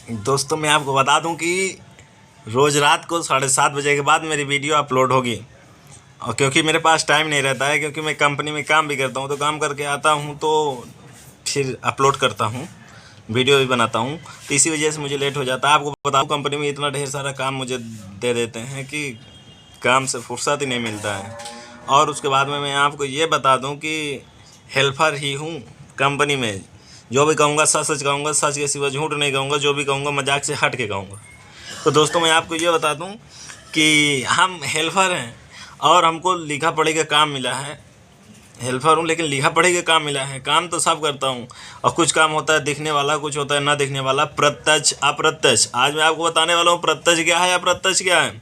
दोस्तों मैं आपको बता दूं कि रोज़ रात को 7:30 बजे के बाद मेरी वीडियो अपलोड होगी। और क्योंकि मेरे पास टाइम नहीं रहता है, क्योंकि मैं कंपनी में काम भी करता हूं, तो काम करके आता हूं तो फिर अपलोड करता हूं, वीडियो भी बनाता हूं, तो इसी वजह से मुझे लेट हो जाता है। आपको बताऊं कंपनी में इतना ढेर सारा काम मुझे दे देते हैं कि काम से फुर्सत ही नहीं मिलता है। और उसके बाद में मैं आपको ये बता दूँ कि हेल्पर ही हूँ कंपनी में। जो भी कहूँगा सच सच कहूँगा, सच के सिवा झूठ नहीं कहूँगा, जो भी कहूँगा मजाक से हट के कहूँगा। तो दोस्तों मैं आपको ये बता दूँ कि हम हेल्पर हैं और हमको लिखा पढ़ी का काम मिला है। हेल्पर हूँ लेकिन लिखा पढ़ी का काम मिला है। काम तो सब करता हूँ, और कुछ काम होता है दिखने वाला, कुछ होता है ना दिखने वाला, प्रत्यक्ष अप्रत्यक्ष। आज मैं आपको बताने वाला हूँ प्रत्यक्ष क्या है, अप्रत्यक्ष क्या है।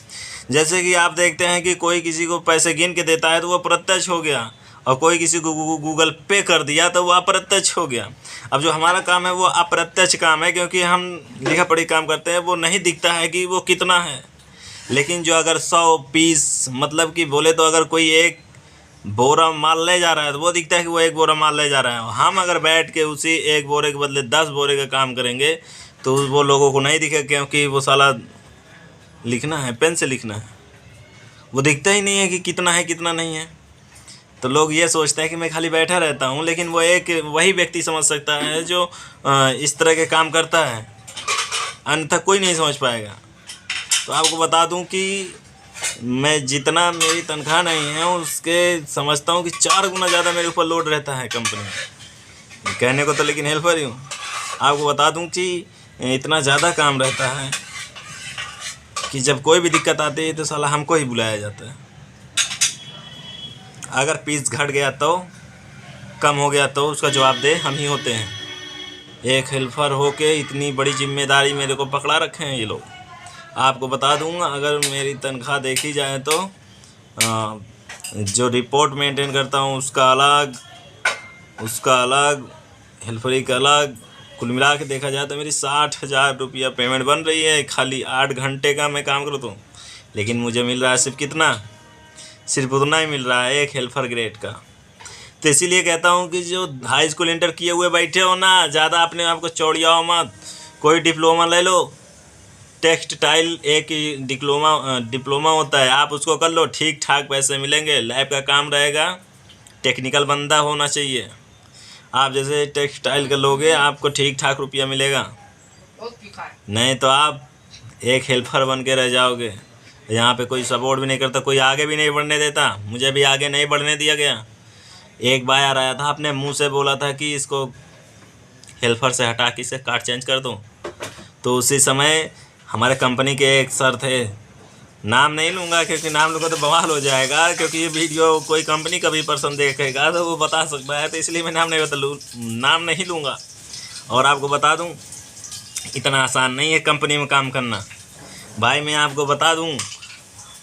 जैसे कि आप देखते हैं कि कोई किसी को पैसे गिन के देता है तो वो प्रत्यक्ष हो गया, और कोई किसी को गूगल पे कर दिया तो वो अप्रत्यक्ष हो गया। अब जो हमारा काम है वो अप्रत्यक्ष काम है, क्योंकि हम लिखा पढ़ी काम करते हैं। वो नहीं दिखता है कि वो कितना है, लेकिन जो अगर 100 पीस, मतलब कि बोले तो अगर कोई एक बोरा माल ले जा रहा है तो वो दिखता है कि वो एक बोरा माल ले जा रहा है। हम अगर बैठ के उसी एक बोरे के बदले 10 बोरे का काम करेंगे तो वो लोगों को नहीं दिखेगा, क्योंकि वो साला लिखना है, पेन से लिखना है, वो दिखता ही नहीं है कि कितना है कितना नहीं है। तो लोग ये सोचते हैं कि मैं खाली बैठा रहता हूँ, लेकिन वो एक वही व्यक्ति समझ सकता है जो इस तरह के काम करता है, अन्यथा कोई नहीं समझ पाएगा। तो आपको बता दूं कि मैं जितना मेरी तनख्वाह नहीं है उसके समझता हूँ कि 4 गुना ज़्यादा मेरे ऊपर लोड रहता है कंपनी में। कहने को तो लेकिन हेल्पर ही हूँ। आपको बता दूं कि इतना ज़्यादा काम रहता है कि जब कोई भी दिक्कत आती है तो साला हमको ही बुलाया जाता है। अगर पीस घट गया तो, कम हो गया तो उसका जवाब दे हम ही होते हैं। एक हेल्पर हो के इतनी बड़ी जिम्मेदारी मेरे को पकड़ा रखे हैं ये लोग। आपको बता दूंगा, अगर मेरी तनख्वाह देखी जाए तो जो रिपोर्ट मेंटेन करता हूँ उसका अलग, हेल्परी का अलग, कुल मिला के देखा जाए तो मेरी 60,000 रुपया पेमेंट बन रही है। खाली 8 घंटे का मैं काम करता हूँ, लेकिन मुझे मिल रहा है सिर्फ कितना, सिर्फ उतना ही मिल रहा है एक हेल्पर ग्रेड का। तो इसीलिए कहता हूँ कि जो हाई स्कूल इंटर किए हुए बैठे हो ना, ज़्यादा अपने आप को चौड़ियाओ मत। कोई डिप्लोमा ले लो, टेक्सटाइल एक डिप्लोमा होता है, आप उसको कर लो, ठीक ठाक पैसे मिलेंगे। लैब का काम रहेगा, टेक्निकल बंदा होना चाहिए। आप जैसे टेक्सटाइल का लोगे आपको ठीक ठाक रुपया मिलेगा, नहीं तो आप एक हेल्पर बन के रह जाओगे। यहाँ पे कोई सपोर्ट भी नहीं करता, कोई आगे भी नहीं बढ़ने देता। मुझे भी आगे नहीं बढ़ने दिया गया। एक बार आया था, अपने मुंह से बोला था कि इसको हेल्पर से हटा के इसे कार्ड चेंज कर दूँ। तो उसी समय हमारे कंपनी के एक सर थे, नाम नहीं लूँगा क्योंकि नाम लूँगा तो बवाल हो जाएगा, क्योंकि ये वीडियो कोई कंपनी का भी पर्सन देखेगा तो वो बता सकता है, तो इसलिए मैं नाम नहीं लूँगा। और आपको बता दूँ इतना आसान नहीं है कंपनी में काम करना भाई। मैं आपको बता दूँ,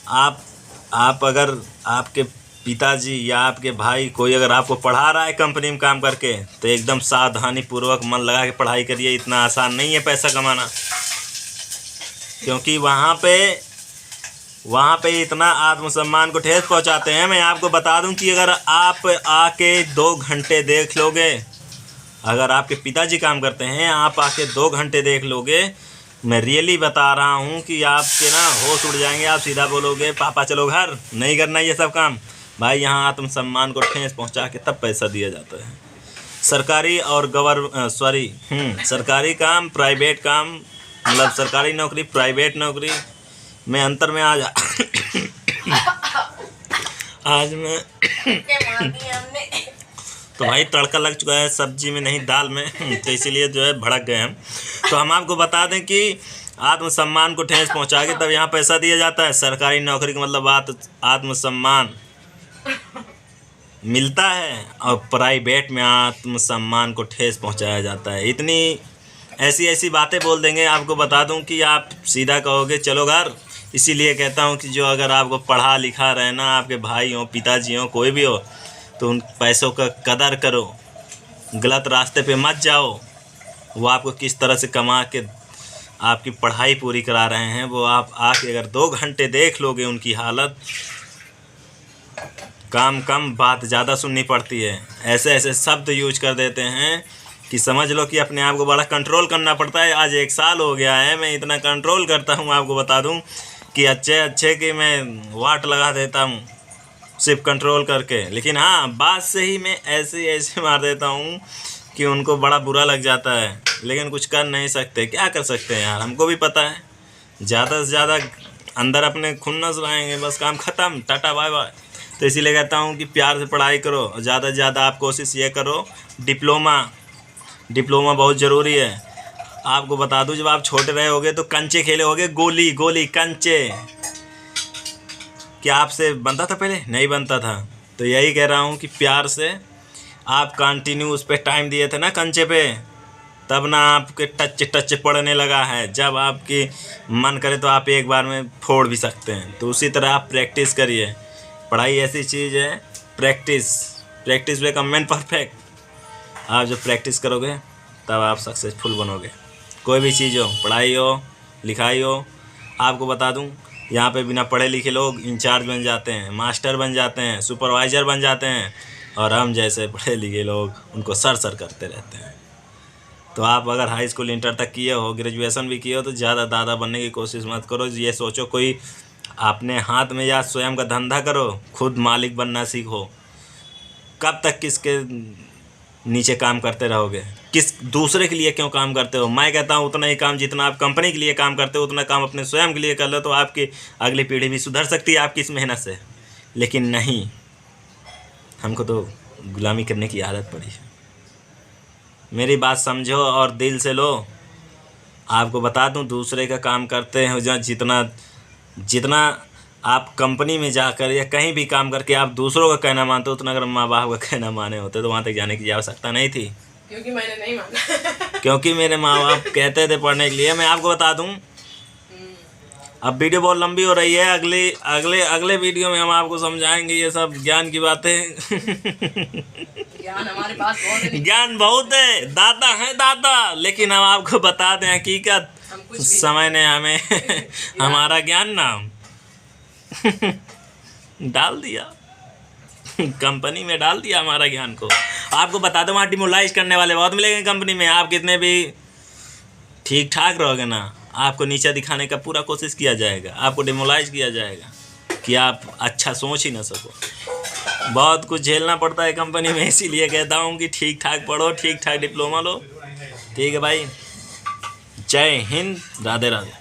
आप अगर आपके पिताजी या आपके भाई कोई अगर आपको पढ़ा रहा है कंपनी में काम करके, तो एकदम सावधानी पूर्वक मन लगा के पढ़ाई करिए। इतना आसान नहीं है पैसा कमाना, क्योंकि वहाँ पे इतना आत्मसम्मान को ठेस पहुँचाते हैं। मैं आपको बता दूं कि अगर आप आके 2 घंटे देख लोगे, अगर आपके पिताजी काम करते हैं, आप आके 2 घंटे देख लोगे, मैं रियली बता रहा हूँ कि आपके ना होश उड़ जाएंगे। आप सीधा बोलोगे पापा चलो घर, नहीं करना ये सब काम। भाई यहाँ आत्मसम्मान को ठेस पहुँचा के तब पैसा दिया जाता है। सरकारी और सरकारी काम, प्राइवेट काम, मतलब सरकारी नौकरी, प्राइवेट नौकरी में अंतर में आज मैं तो भाई तड़का लग चुका है सब्जी में, नहीं दाल में, तो इसीलिए जो है भड़क गए हम। तो हम आपको बता दें कि आत्मसम्मान को ठेस पहुंचा के तब यहाँ पैसा दिया जाता है। सरकारी नौकरी का मतलब आत्मसम्मान मिलता है, और प्राइवेट में आत्मसम्मान को ठेस पहुंचाया जाता है। इतनी ऐसी बातें बोल देंगे, आपको बता दूं कि आप सीधा कहोगे चलो घर। इसीलिए कहता हूं कि जो अगर आपको पढ़ा लिखा रहना, आपके भाई हो, पिताजी हो, कोई भी हो, तो उन पैसों का कदर करो, गलत रास्ते पे मत जाओ। वो आपको किस तरह से कमा के आपकी पढ़ाई पूरी करा रहे हैं, वो आप आके अगर 2 घंटे देख लोगे उनकी हालत, काम कम बात ज़्यादा सुननी पड़ती है। ऐसे शब्द यूज कर देते हैं कि समझ लो कि अपने आप को बड़ा कंट्रोल करना पड़ता है। आज 1 साल हो गया है मैं इतना कंट्रोल करता हूँ, आपको बता दूँ कि अच्छे कि मैं वाट लगा देता हूँ सिर्फ कंट्रोल करके। लेकिन हाँ, बात से ही मैं ऐसे मार देता हूँ कि उनको बड़ा बुरा लग जाता है, लेकिन कुछ कर नहीं सकते। क्या कर सकते हैं यार, हमको भी पता है ज़्यादा से ज़्यादा अंदर अपने खुन्नस लाएंगे, बस काम ख़त्म, टाटा बाय बाय। तो इसीलिए कहता हूँ कि प्यार से पढ़ाई करो, ज़्यादा से ज़्यादा आप कोशिश ये करो डिप्लोमा बहुत ज़रूरी है। आपको बता दूँ, जब आप छोटे रहे होगे तो कंचे खेले होगे, गोली कंचे। क्या आपसे बनता था पहले? नहीं बनता था। तो यही कह रहा हूँ कि प्यार से आप कंटिन्यू उस पर टाइम दिए थे ना कंचे पे, तब ना आपके टच पड़ने लगा है। जब आपकी मन करे तो आप एक बार में फोड़ भी सकते हैं। तो उसी तरह आप प्रैक्टिस करिए। पढ़ाई ऐसी चीज़ है, प्रैक्टिस वे कमेंट परफेक्ट। आप जब प्रैक्टिस करोगे तब आप सक्सेसफुल बनोगे। कोई भी चीज़ हो, पढ़ाई हो, लिखाई हो। आपको बता दूं, यहाँ पे बिना पढ़े लिखे लोग इंचार्ज बन जाते हैं, मास्टर बन जाते हैं, सुपरवाइज़र बन जाते हैं, और हम जैसे पढ़े लिखे लोग उनको सर करते रहते हैं। तो आप अगर हाई स्कूल इंटर तक किए हो, ग्रेजुएशन भी किए हो, तो ज़्यादा दादा बनने की कोशिश मत करो। ये सोचो कोई अपने हाथ में या स्वयं का धंधा करो, खुद मालिक बनना सीखो। कब तक किसके नीचे काम करते रहोगे? किस दूसरे के लिए क्यों काम करते हो? मैं कहता हूँ उतना ही काम जितना आप कंपनी के लिए काम करते हो, उतना काम अपने स्वयं के लिए कर लो, तो आपकी अगली पीढ़ी भी सुधर सकती है आपकी इस मेहनत से। लेकिन नहीं, हमको तो गुलामी करने की आदत पड़ी है। मेरी बात समझो और दिल से लो। आपको बता दूं, दूसरे का काम करते हैं जितना आप कंपनी में जाकर या कहीं भी काम करके आप दूसरों का कहना मानते हो, उतना अगर माँ बाप का कहना माने होते तो वहाँ तक जाने की आवश्यकता नहीं थी। क्योंकि मैंने नहीं माना। क्योंकि मेरे माँ बाप कहते थे पढ़ने के लिए। मैं आपको बता दूं, अब वीडियो बहुत लंबी हो रही है, अगले वीडियो में हम आपको समझाएंगे ये सब ज्ञान की बातें। ज्ञान हमारे पास बहुत है। ज्ञान बहुत है, दादा है दादा, लेकिन हम आपको बता दें हकीकत, समय ने हमें हमारा ज्ञान नाम डाल दिया, कंपनी में डाल दिया हमारा ज्ञान को। आपको बता दो, वहाँ डिमोलाइज करने वाले बहुत मिलेंगे कंपनी में। आप कितने भी ठीक ठाक रहोगे ना, आपको नीचा दिखाने का पूरा कोशिश किया जाएगा, आपको डिमोलाइज किया जाएगा कि आप अच्छा सोच ही ना सको। बहुत कुछ झेलना पड़ता है कंपनी में, इसीलिए कहता हूँ कि ठीक ठाक पढ़ो, ठीक ठाक डिप्लोमा लो। ठीक है भाई, जय हिंद, राधे राधे।